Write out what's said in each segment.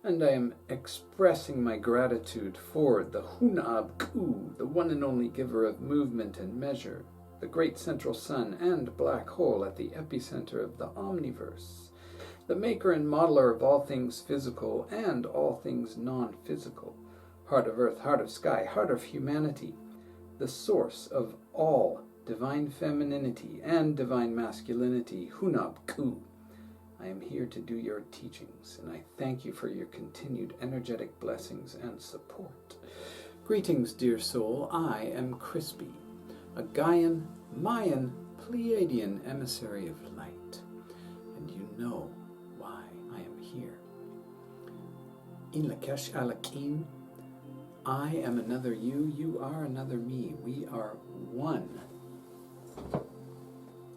and I am expressing my gratitude for the Hunab Ku, the one and only giver of movement and measure, the great central sun and black hole at the epicenter of the omniverse, the maker and modeler of all things physical and all things non-physical, heart of earth, heart of sky, heart of humanity, the source of all divine femininity and divine masculinity, Hunab Ku. I am here to do your teachings, and I thank you for your continued energetic blessings and support. Greetings, dear soul. I am Crispy, a Gaian, Mayan, Pleiadian emissary of light, and you know why I am here. In Lak'esh Alakin, I am another you, you are another me. We are one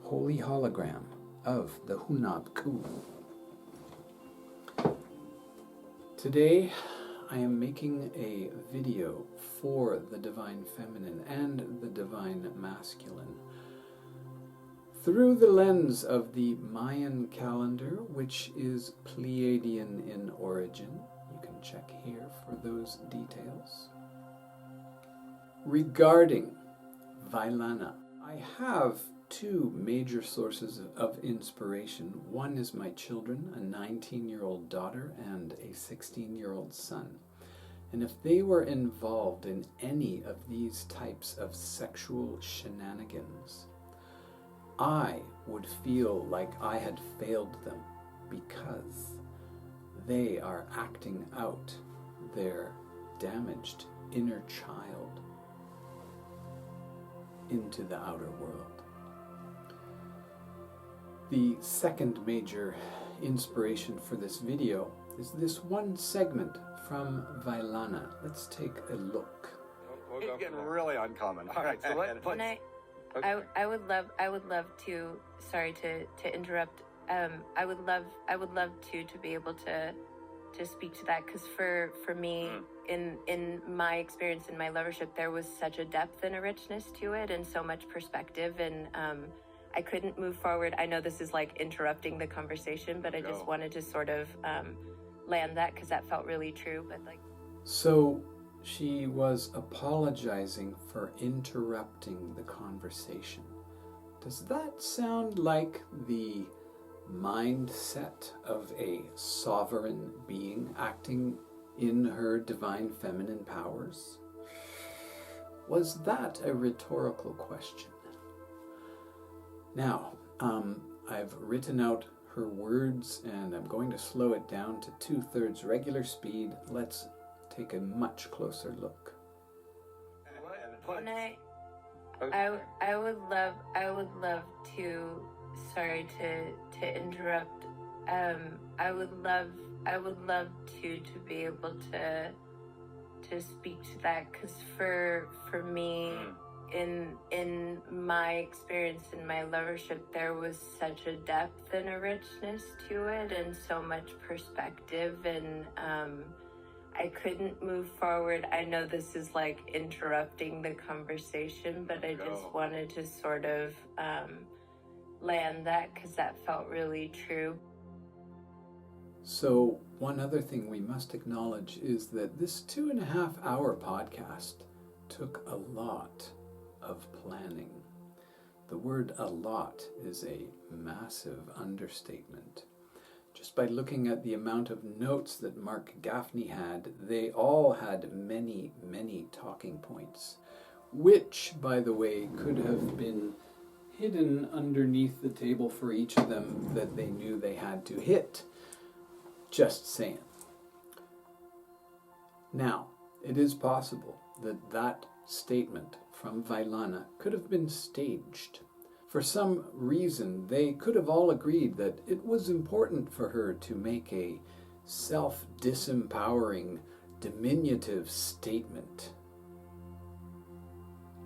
holy hologram of the Hunab Ku. Today I am making a video for the divine feminine and the divine masculine through the lens of the Mayan calendar, which is Pleiadian in origin. You can check here for those details. Regarding Vylana, I have two major sources of inspiration. One is my children, a 19-year-old daughter and a 16-year-old son. And if they were involved in any of these types of sexual shenanigans, I would feel like I had failed them because they are acting out their damaged inner child into the outer world. The second major inspiration for this video is this one segment from Vylana. Let's take a look. It's getting really uncommon. All right, so let's. I would love to. Sorry to interrupt. I would love to be able to speak to that, because for me, in my experience in my lovership, there was such a depth and a richness to it, and so much perspective, and I couldn't move forward. I know this is like interrupting the conversation, but I just wanted to sort of land that, because that felt really true. But like, so she was apologizing for interrupting the conversation. Does that sound like the mindset of a sovereign being acting in her divine feminine powers? Was that a rhetorical question? Now, I've written out her words, and I'm going to slow it down to 2/3 regular speed. Let's take a much closer look. and I would love to. Sorry to interrupt. I would love to be able to speak to that, because for me, in my experience in my lovership, there was such a depth and a richness to it, and so much perspective, and I couldn't move forward. I know this is like interrupting the conversation, but I just wanted to sort of land that, because that felt really true. So one other thing we must acknowledge is that this 2.5-hour podcast took a lot of planning. The word "a lot" is a massive understatement. Just by looking at the amount of notes that Mark Gaffney had, they all had many, many talking points, which, by the way, could have been hidden underneath the table for each of them that they knew they had to hit. Just saying. Now, it is possible that that statement from Vylana could have been staged. For some reason, they could have all agreed that it was important for her to make a self-disempowering, diminutive statement.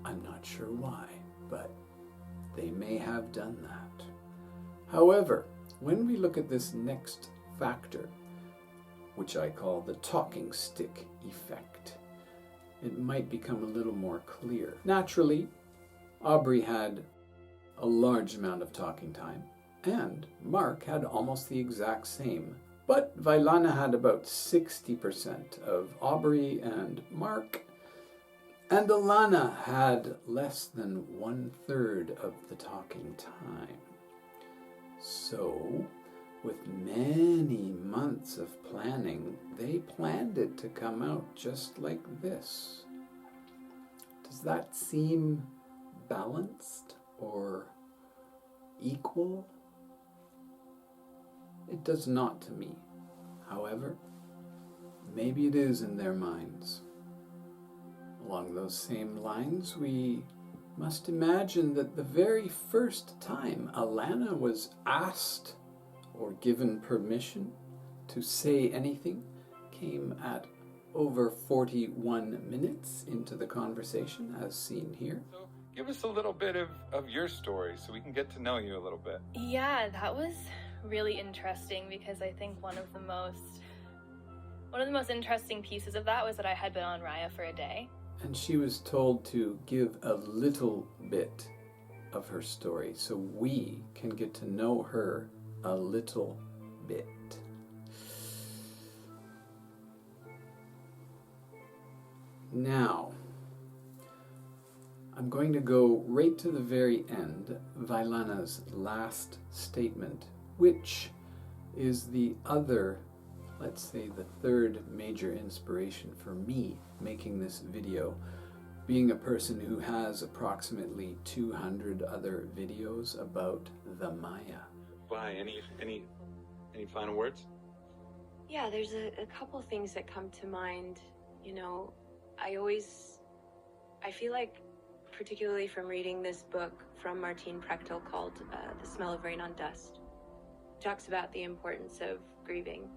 I'm not sure why, but they may have done that. However, when we look at this next factor, which I call the talking stick effect, it might become a little more clear. Naturally, Aubrey had a large amount of talking time, and Mark had almost the exact same, But Vylana had about 60% of Aubrey and Mark, and Alana had less than 1/3 of the talking time. So, with many months of planning, they planned it to come out just like this. Does that seem balanced or equal? It does not to me. However, maybe it is in their minds. Along those same lines, we must imagine that the very first time Alana was asked or given permission to say anything came at over 41 minutes into the conversation, as seen here. So give us a little bit of your story so we can get to know you a little bit. Yeah, that was really interesting because I think one of the most interesting pieces of that was that I had been on Raya for a day. And she was told to give a little bit of her story so we can get to know her a little bit. Now, I'm going to go right to the very end, Vylana's last statement, which is the other, let's say the third major inspiration for me making this video, being a person who has approximately 200 other videos about the Maya. Bye. Any final words? Yeah, there's a couple things that come to mind. You know, I feel like, particularly from reading this book from Martine Prechtel called The Smell of Rain on Dust, talks about the importance of grieving.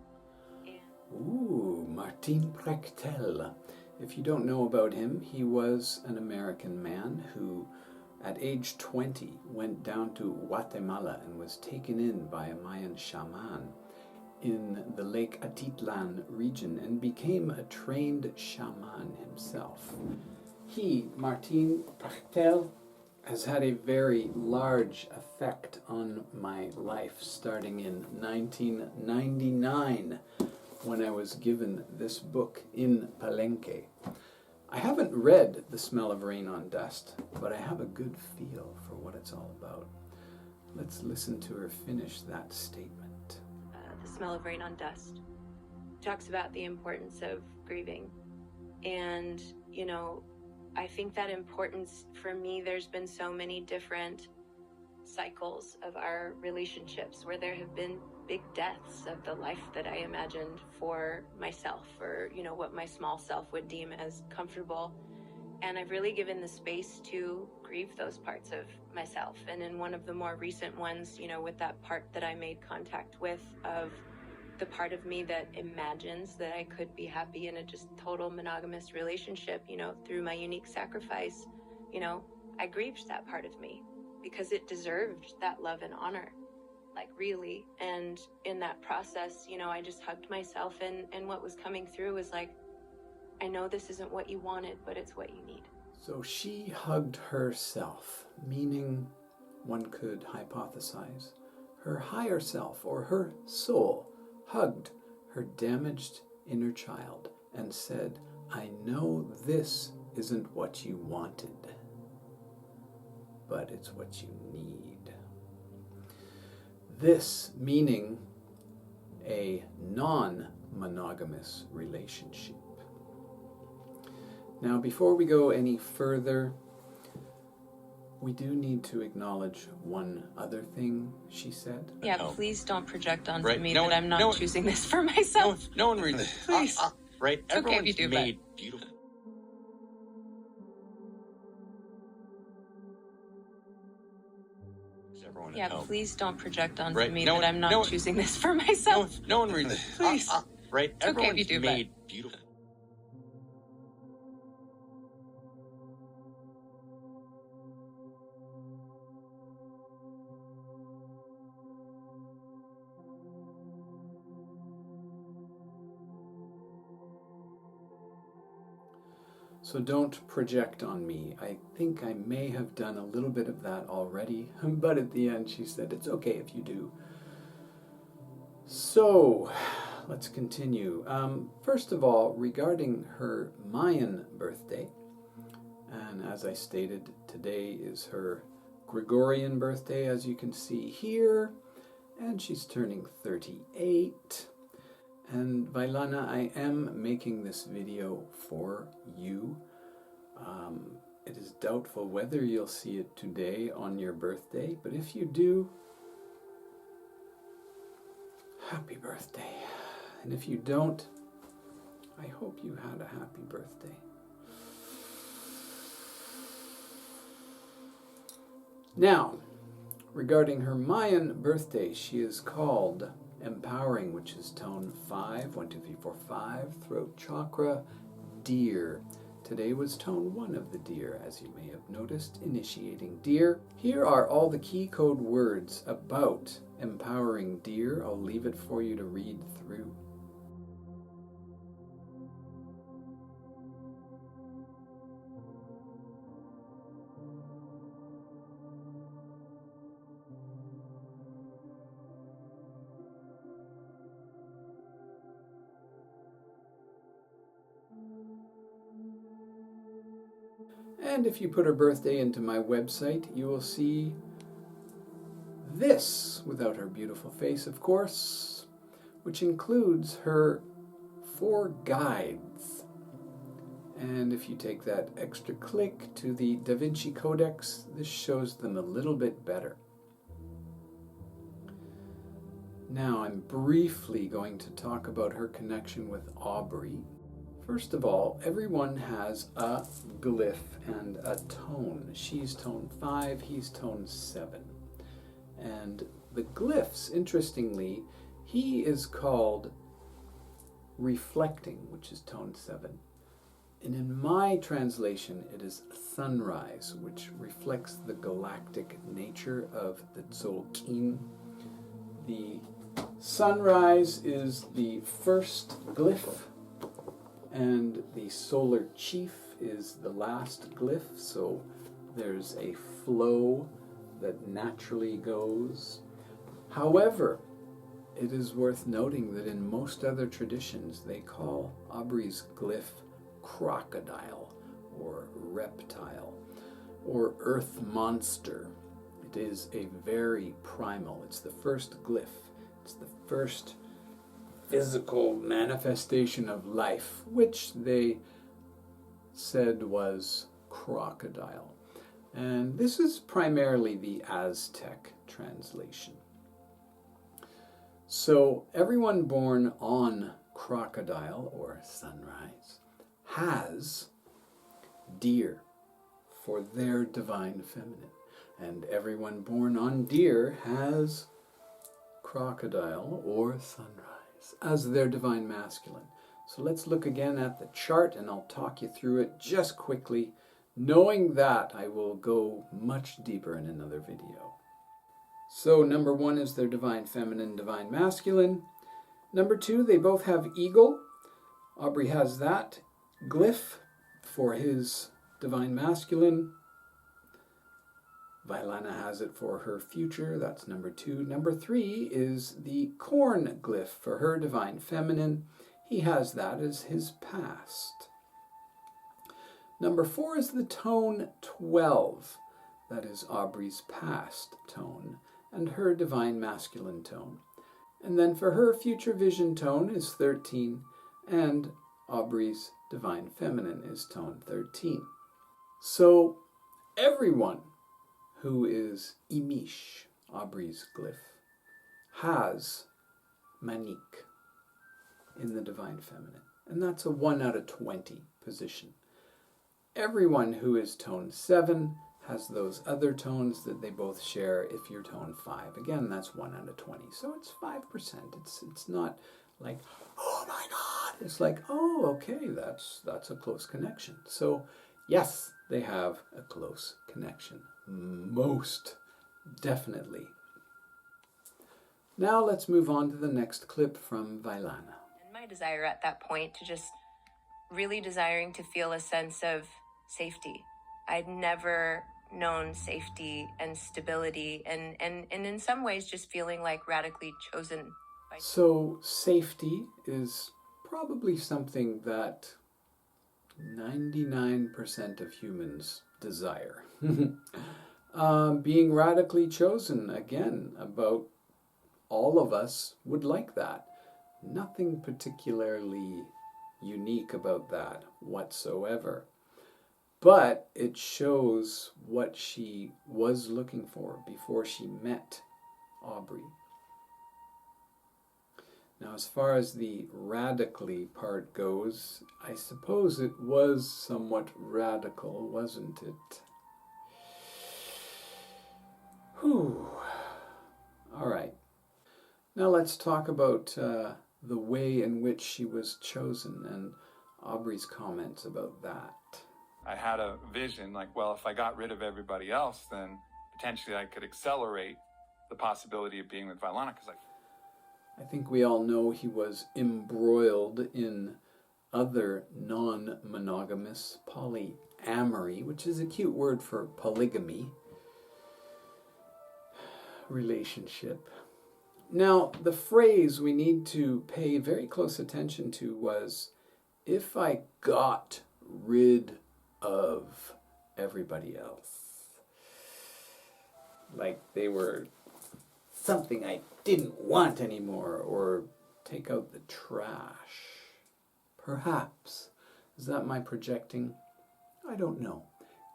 Ooh, Martine Prechtel. If you don't know about him, he was an American man who, at age 20, went down to Guatemala and was taken in by a Mayan shaman in the Lake Atitlan region and became a trained shaman himself. He, Martine Prechtel, has had a very large effect on my life starting in 1999 when I was given this book in Palenque. I haven't read The Smell of Rain on Dust, but I have a good feel for what it's all about. Let's listen to her finish that statement. The Smell of Rain on Dust talks about the importance of grieving. And, you know, I think that importance, for me, there's been so many different cycles of our relationships where there have been big deaths of the life that I imagined for myself, or, you know, what my small self would deem as comfortable. And I've really given the space to grieve those parts of myself. And in one of the more recent ones, you know, with that part that I made contact with of the part of me that imagines that I could be happy in a just total monogamous relationship, you know, through my unique sacrifice, you know, I grieved that part of me because it deserved that love and honor, like really. And in that process, you know, I just hugged myself, and what was coming through was like, I know this isn't what you wanted, but it's what you need. So she hugged herself, meaning one could hypothesize her higher self or her soul hugged her damaged inner child and said, I know this isn't what you wanted, but it's what you need. This meaning a non-monogamous relationship. Now, before we go any further, we do need to acknowledge one other thing she said. Yeah, please don't project onto Right. me No that one- I'm not no one- choosing this for myself. No one really. Please. Right? It's okay if you Everyone's do, made beautiful. Everyone Yeah, at home. please don't project onto Right. me No that one- I'm not no one- choosing this for myself. No one really. Please. Right? It's okay if you Everyone's do, but- made beautiful. So don't project on me. I think I may have done a little bit of that already, but at the end she said, it's okay if you do. So, let's continue. First of all, regarding her Mayan birthday, and as I stated, today is her Gregorian birthday, as you can see here, and she's turning 38. And Vylana, I am making this video for you. It is doubtful whether you'll see it today on your birthday, but if you do, happy birthday. And if you don't, I hope you had a happy birthday. Now, regarding her Mayan birthday, she is called Empowering, which is tone 5, 1, 2, 3, 4, 5, throat chakra, deer. Today was tone 1 of the deer, as you may have noticed, initiating deer. Here are all the key code words about empowering deer. I'll leave it for you to read through. And if you put her birthday into my website, you will see this, without her beautiful face, of course, which includes her 4 guides. And if you take that extra click to the Da Vinci Codex, this shows them a little bit better. Now I'm briefly going to talk about her connection with Aubrey. First of all, everyone has a glyph and a tone. She's tone 5, he's tone 7. And the glyphs, interestingly, he is called reflecting, which is tone 7. And in my translation, it is sunrise, which reflects the galactic nature of the Tzolk'in. The sunrise is the first glyph, and the solar chief is the last glyph, so there's a flow that naturally goes. However, it is worth noting that in most other traditions they call Aubrey's glyph crocodile or reptile or earth monster. It is a very primal, it's the first glyph, it's the first physical manifestation of life, which they said was crocodile. And this is primarily the Aztec translation. So everyone born on crocodile or sunrise has deer for their divine feminine. And everyone born on deer has crocodile or sunrise as their divine masculine. So let's look again at the chart and I'll talk you through it just quickly, knowing that I will go much deeper in another video. So number 1 is their divine feminine, divine masculine. Number 2, they both have eagle. Aubrey has that glyph for his divine masculine. Vylana has it for her future, that's number 2. Number 3 is the corn glyph for her divine feminine. He has that as his past. Number 4 is the tone 12. That is Aubrey's past tone and her divine masculine tone. And then for her future vision tone is 13 and Aubrey's divine feminine is tone 13. So everyone who is Imish, Aubrey's glyph, has Manik in the divine feminine. And that's a 1 out of 20 position. Everyone who is tone 7 has those other tones that they both share if you're tone 5. Again, that's 1 out of 20. So it's 5%. It's not like, oh my God. It's like, oh, okay, that's a close connection. So yes, they have a close connection. Most definitely. Now let's move on to the next clip from Vylana. And my desire at that point to just really desiring to feel a sense of safety. I'd never known safety and stability and in some ways just feeling like radically chosen So safety is probably something that 99% of humans desire. Being radically chosen, again, about all of us would like that. Nothing particularly unique about that whatsoever. But it shows what she was looking for before she met Aubrey. Now, as far as the radically part goes, I suppose it was somewhat radical, wasn't it? Whew. All right. Now let's talk about the way in which she was chosen and Aubrey's comments about that. I had a vision like, well, if I got rid of everybody else, then potentially I could accelerate the possibility of being with Vylana, because I think we all know he was embroiled in other non-monogamous polyamory, which is a cute word for polygamy relationship. Now, the phrase we need to pay very close attention to was, if I got rid of everybody else. Like they were something I didn't want anymore, or take out the trash. Perhaps. Is that my projecting? I don't know.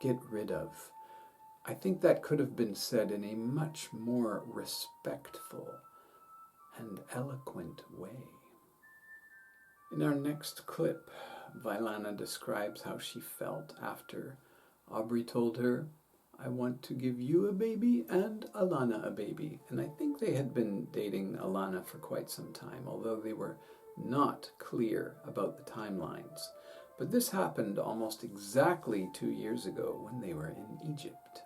Get rid of. I think that could have been said in a much more respectful and eloquent way. In our next clip, Vylana describes how she felt after Aubrey told her, I want to give you a baby and Alana a baby. And I think they had been dating Alana for quite some time, although they were not clear about the timelines. But this happened almost exactly 2 years ago when they were in Egypt.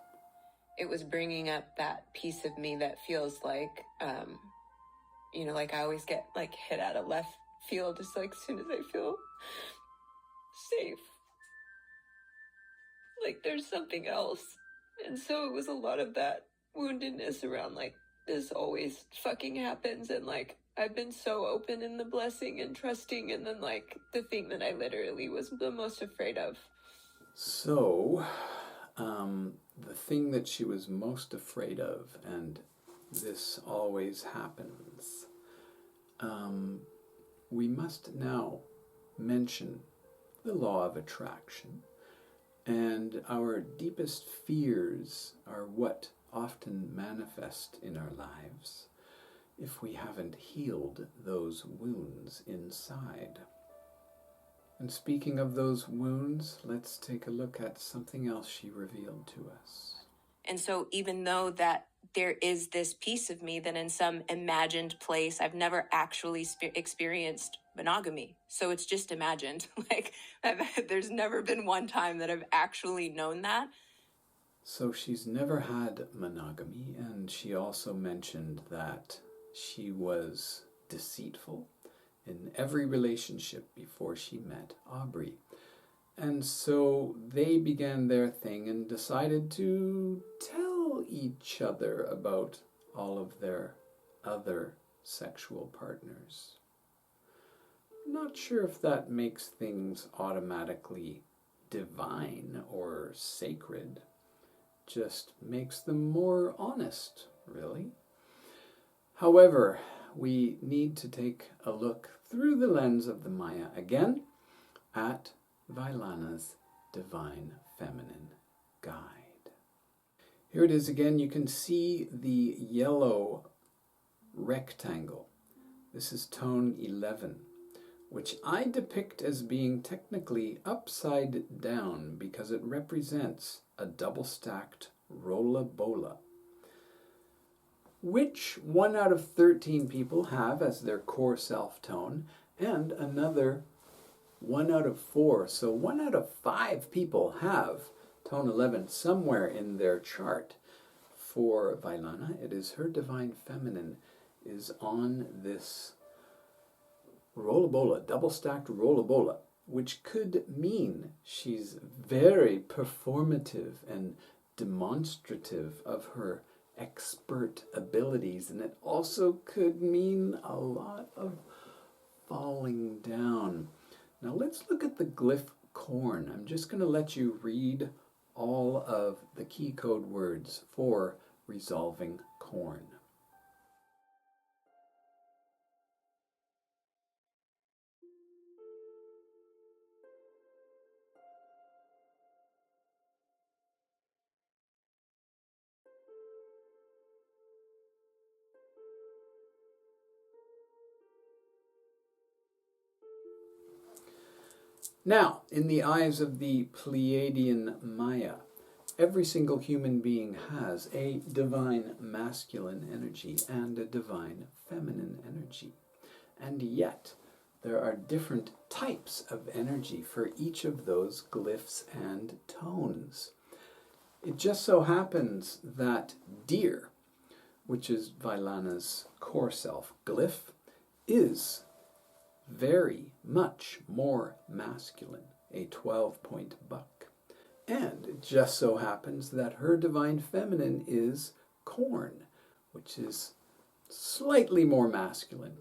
It was bringing up that piece of me that feels like, like I always get like hit out of left field just like as soon as I feel safe. Like there's something else. And so it was a lot of that woundedness around like this always fucking happens, and like I've been so open in the blessing and trusting, and then like the thing that I literally was the most afraid of. So, the thing that she was most afraid of, and this always happens, we must now mention the law of attraction. And our deepest fears are what often manifest in our lives if we haven't healed those wounds inside. And speaking of those wounds, let's take a look at something else she revealed to us. And so even though that there is this piece of me that in some imagined place, I've never actually experienced monogamy. So it's just imagined. Like there's never been one time that I've actually known that. So she's never had monogamy, and she also mentioned that she was deceitful in every relationship before she met Aubrey. And so they began their thing and decided to tell each other about all of their other sexual partners. Not sure if that makes things automatically divine or sacred. Just makes them more honest, really. However, we need to take a look through the lens of the Maya again at Vylana's Divine Feminine Guide. Here it is again. You can see the yellow rectangle. This is tone 11, which I depict as being technically upside down because it represents a double-stacked rolla bola, which 1 out of 13 people have as their core self tone, and another 1 out of 4. So 1 out of 5 people have tone 11 somewhere in their chart. For Vylana, it is her divine feminine is on this rolla bola, double-stacked rolla bola, which could mean she's very performative and demonstrative of her expert abilities, and it also could mean a lot of falling down. Now let's look at the glyph corn. I'm just going to let you read all of the key code words for resolving corn. Now, in the eyes of the Pleiadian Maya, every single human being has a divine masculine energy and a divine feminine energy. And yet, there are different types of energy for each of those glyphs and tones. It just so happens that deer, which is Vylana's core self glyph, is very much more masculine, a 12-point buck. And it just so happens that her divine feminine is corn, which is slightly more masculine.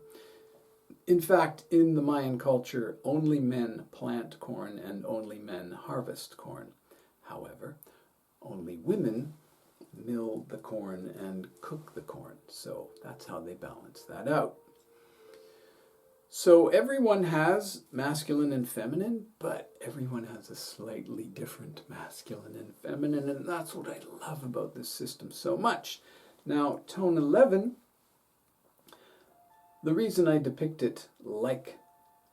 In fact, in the Mayan culture, only men plant corn and only men harvest corn. However, only women mill the corn and cook the corn. So that's how they balance that out. So everyone has masculine and feminine, but everyone has a slightly different masculine and feminine, and that's what I love about this system so much. Now, tone 11, the reason I depict it like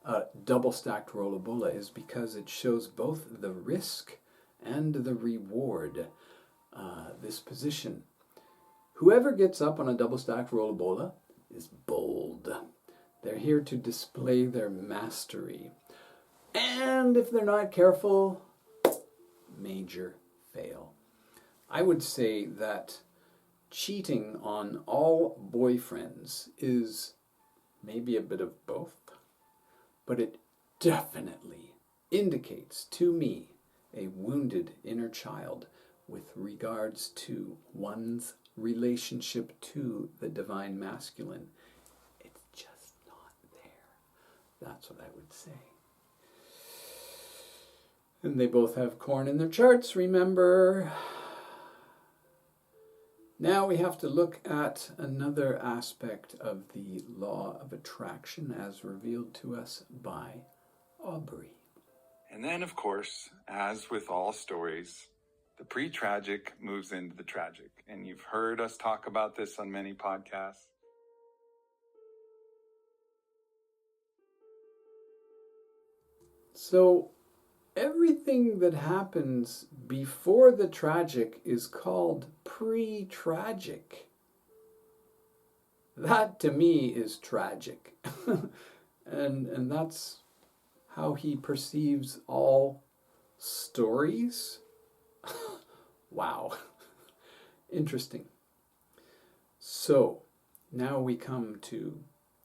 a double-stacked Rolabola is because it shows both the risk and the reward, this position. Whoever gets up on a double-stacked Rolabola is bold. They're here to display their mastery. And if they're not careful, major fail. I would say that cheating on all boyfriends is maybe a bit of both, but it definitely indicates to me a wounded inner child with regards to one's relationship to the divine masculine. It's just not there. That's what I would say. And they both have corn in their charts, remember. Now we have to look at another aspect of the law of attraction as revealed to us by Aubrey. And then, of course, as with all stories, the pre-tragic moves into the tragic. And you've heard us talk about this on many podcasts. So everything that happens before the tragic is called pre-tragic. That to me is tragic. and that's how he perceives all stories. Wow. Interesting. So now we come to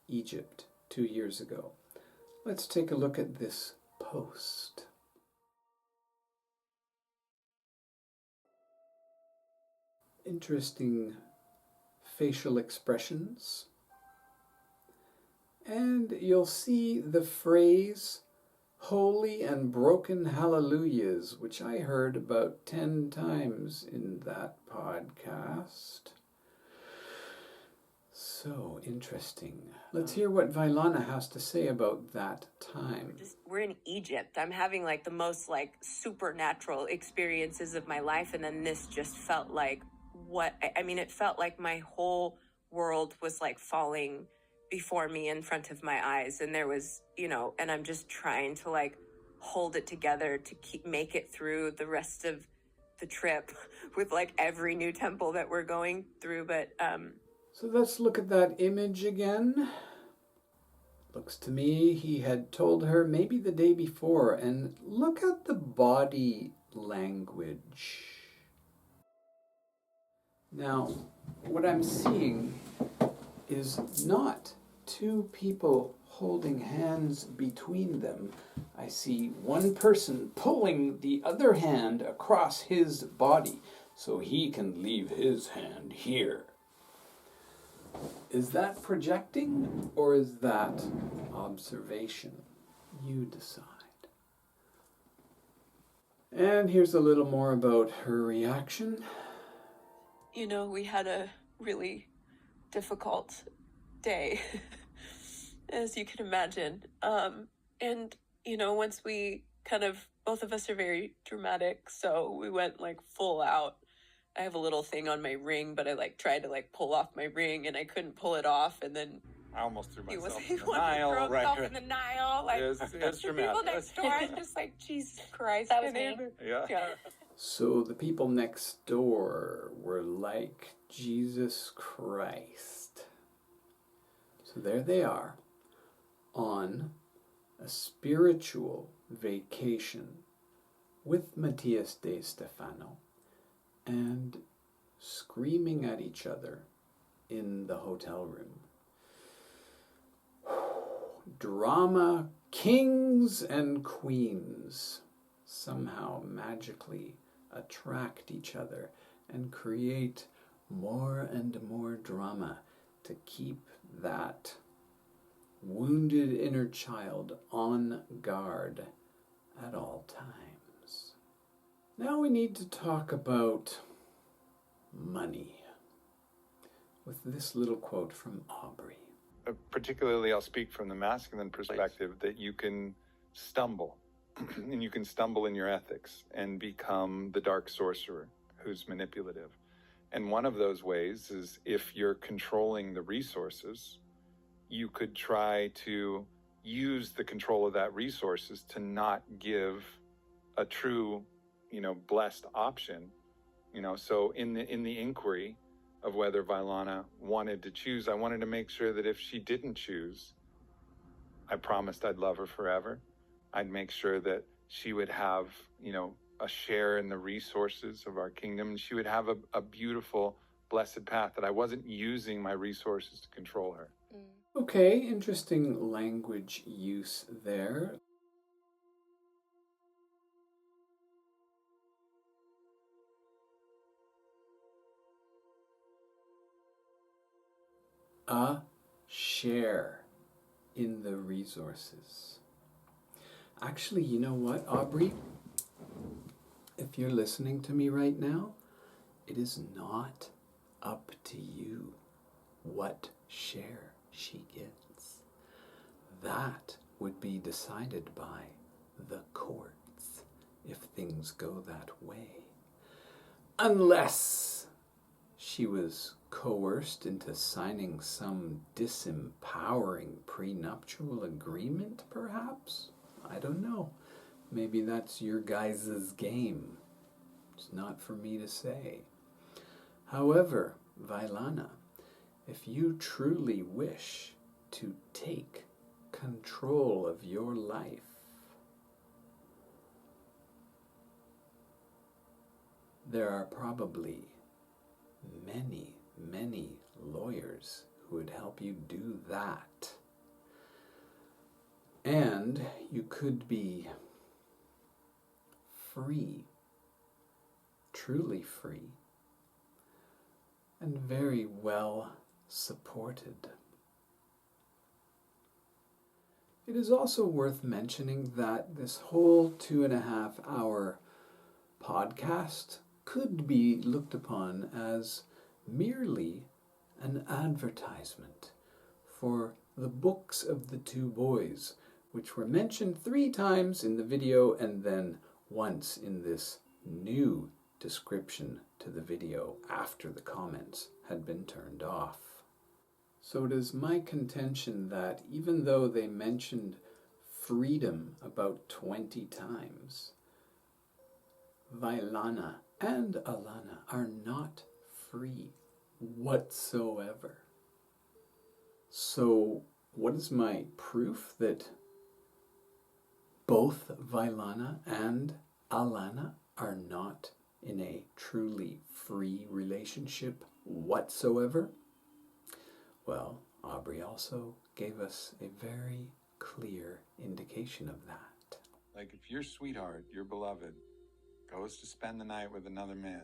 Egypt 2 years ago. Let's take a look at this post. Interesting facial expressions. And you'll see the phrase holy and broken hallelujahs, which I heard about 10 times in that podcast. So interesting. Let's hear what Vylana has to say about that time. We're in Egypt. I'm having like the most like supernatural experiences of my life, and then this just felt like it felt like my whole world was like falling before me in front of my eyes, and there was, and I'm just trying to like hold it together to make it through the rest of the trip with like every new temple that we're going through. But so let's look at that image again. Looks to me he had told her maybe the day before, and look at the body language. Now, what I'm seeing is not two people holding hands between them. I see one person pulling the other hand across his body. so he can leave his hand here. Is that projecting or is that observation? You decide. And here's a little more about her reaction. You know, we had a really difficult day, as you can imagine. And, you know, once we both of us are very dramatic, so we went like full out. I have a little thing on my ring, but I tried to pull off my ring and I couldn't pull it off, and then I almost threw myself he in the wanted to Nile. throw himself in the Nile. It's the people dramatic. next door, I'm just like, Jesus Christ. That was me. Yeah. So the people next door were like Jesus Christ. So there they are on a spiritual vacation with Matthias de Stefano and screaming at each other in the hotel room. Drama kings and queens somehow magically attract each other and create more and more drama to keep that wounded inner child on guard at all times. Now we need to talk about money with this little quote from Aubrey. Particularly, I'll speak from the masculine perspective, that you can stumble, and you can stumble in your ethics and become the dark sorcerer who's manipulative. And one of those ways is if you're controlling the resources, you could try to use the control of that resources to not give a true, blessed option. So in the inquiry of whether Vylana wanted to choose, I wanted to make sure that if she didn't choose, I promised I'd love her forever. I'd make sure that she would have, a share in the resources of our kingdom, and she would have a beautiful, blessed path, that I wasn't using my resources to control her. Okay, interesting language use there. A share in the resources. Actually, you know what, Aubrey? If you're listening to me right now, it is not up to you what share she gets. That would be decided by the courts if things go that way. Unless she was coerced into signing some disempowering prenuptial agreement, perhaps? I don't know. Maybe that's your guys' game. It's not for me to say. However, Vylana, if you truly wish to take control of your life, there are probably many, many lawyers who would help you do that. And you could be free, truly free, and very well supported. It is also worth mentioning that this whole 2.5-hour podcast could be looked upon as merely an advertisement for the books of the two boys, which were mentioned 3 times in the video and then once in this new description to the video after the comments had been turned off. So it is my contention that even though they mentioned freedom about 20 times, Vylana and Alana are not free whatsoever. So what is my proof that both Vylana and Alana are not in a truly free relationship whatsoever? Well, Aubrey also gave us a very clear indication of that. Like if your sweetheart, your beloved, goes to spend the night with another man,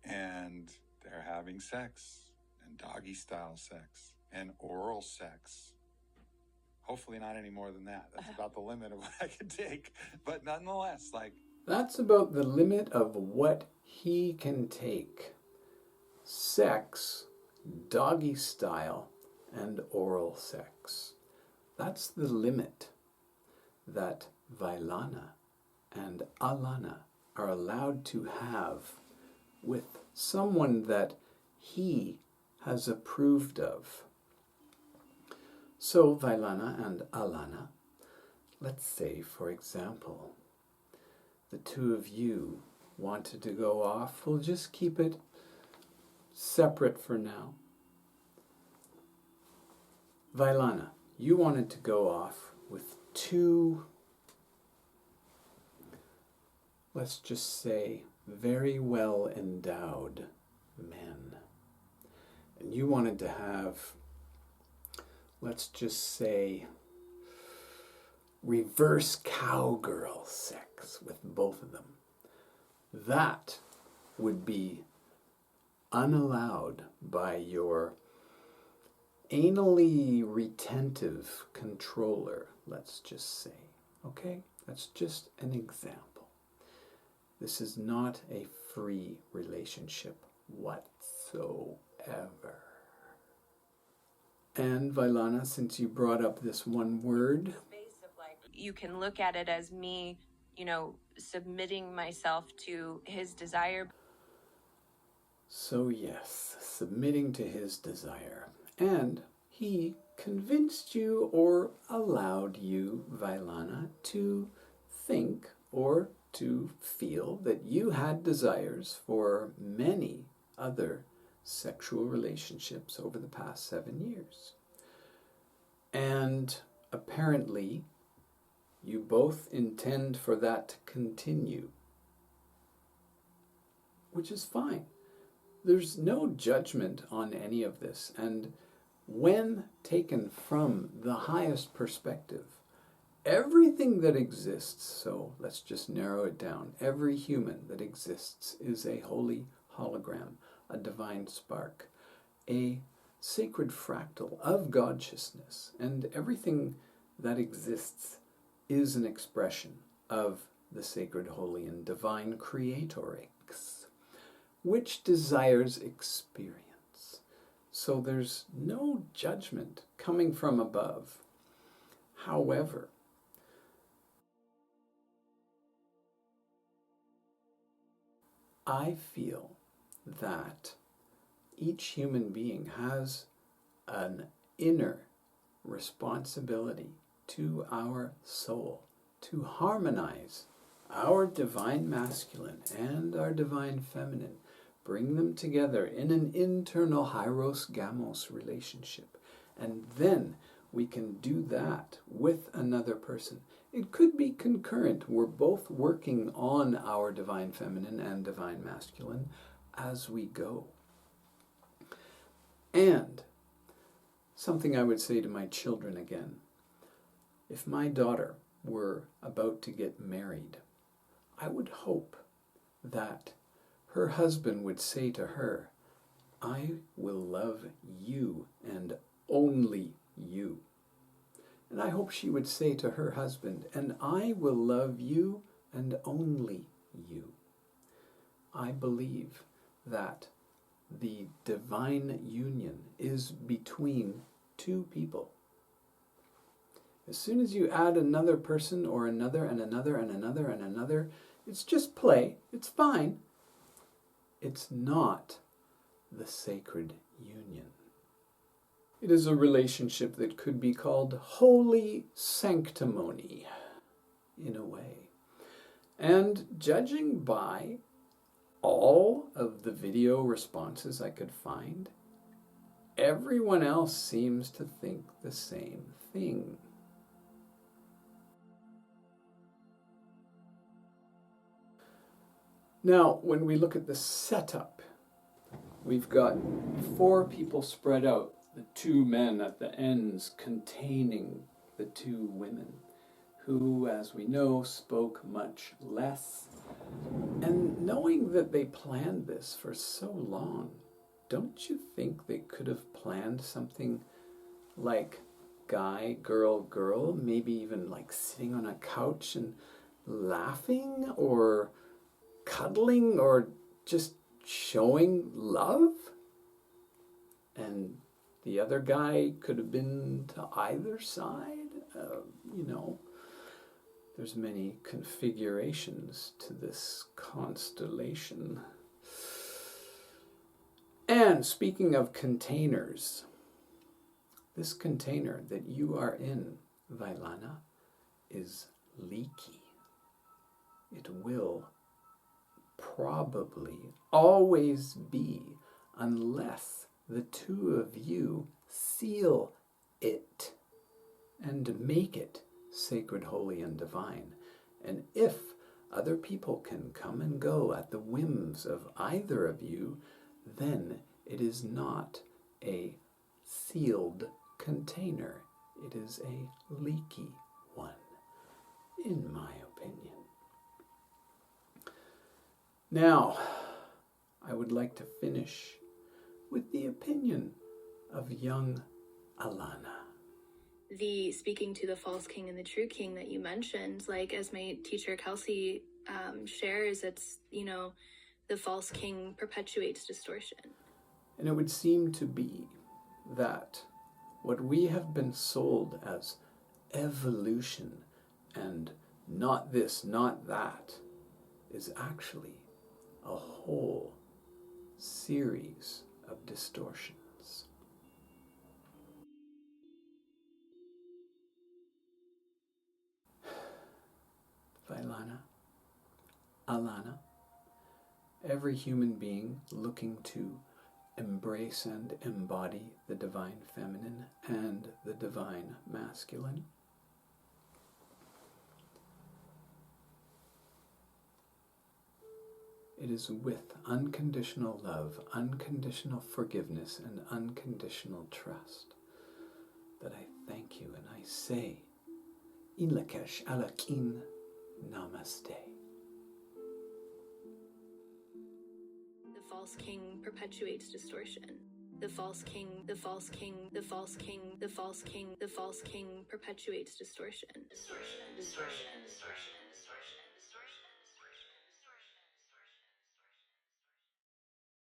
and they're having sex, and doggy style sex, and oral sex. Hopefully not any more than that. That's about the limit of what I can take. But nonetheless, like... That's about the limit of what he can take. Sex, doggy style, and oral sex. That's the limit that Vylana and Alana are allowed to have with someone that he has approved of. So Vylana and Alana, let's say, for example, the two of you wanted to go off. We'll just keep it separate for now. Vylana, you wanted to go off with two, let's just say, very well endowed men. And you wanted to have, let's just say, reverse cowgirl sex with both of them. That would be unallowed by your anally retentive controller, let's just say. Okay? That's just an example. This is not a free relationship whatsoever. And Vylana, since you brought up this one word, you can look at it as me, submitting myself to his desire. So yes, submitting to his desire. And he convinced you or allowed you, Vylana, to think or to feel that you had desires for many other sexual relationships over the past 7 years. And apparently, you both intend for that to continue, which is fine. There's no judgment on any of this. And when taken from the highest perspective, everything that exists, so let's just narrow it down, every human that exists is a holy hologram, a divine spark, a sacred fractal of God-sciousness, and everything that exists is an expression of the sacred, holy, and divine Creatorix, which desires experience. So there's no judgment coming from above. However, I feel that each human being has an inner responsibility to our soul to harmonize our divine masculine and our divine feminine, bring them together in an internal hieros-gamos relationship, and then we can do that with another person. It could be concurrent. We're both working on our divine feminine and divine masculine as we go. And something I would say to my children again, if my daughter were about to get married, I would hope that her husband would say to her, I will love you and only you. And I hope she would say to her husband, and I will love you and only you. I believe that the divine union is between two people. As soon as you add another person or another and another and another and another, it's just play. It's fine. It's not the sacred union. It is a relationship that could be called holy sanctimony, in a way. And judging by all of the video responses I could find, everyone else seems to think the same thing. Now, when we look at the setup, we've got 4 people spread out, the 2 men at the ends containing the 2 women, who, as we know, spoke much less. And knowing that they planned this for so long, don't you think they could have planned something like guy, girl, girl, maybe even like sitting on a couch and laughing or cuddling or just showing love? And the other guy could have been to either side. You know, there's many configurations to this constellation. And speaking of containers, this container that you are in, Vylana, is leaky. It will probably always be, unless the two of you seal it and make it sacred, holy, and divine. And if other people can come and go at the whims of either of you, then it is not a sealed container. It is a leaky one, in my opinion. Now, I would like to finish with the opinion of young Alana. The speaking to the false king and the true king that you mentioned, like as my teacher Kelsey shares, it's, you know, the false king perpetuates distortion. And it would seem to be that what we have been sold as evolution and not this, not that, is actually a whole series of distortions. Vylana, Alana, every human being looking to embrace and embody the divine feminine and the divine masculine. It is with unconditional love, unconditional forgiveness, and unconditional trust that I thank you and I say, In Lak'esh Alakin Namaste. The false king perpetuates distortion. The false king, the false king, the false king, the false king, the false king perpetuates distortion. Distortion, distortion, distortion.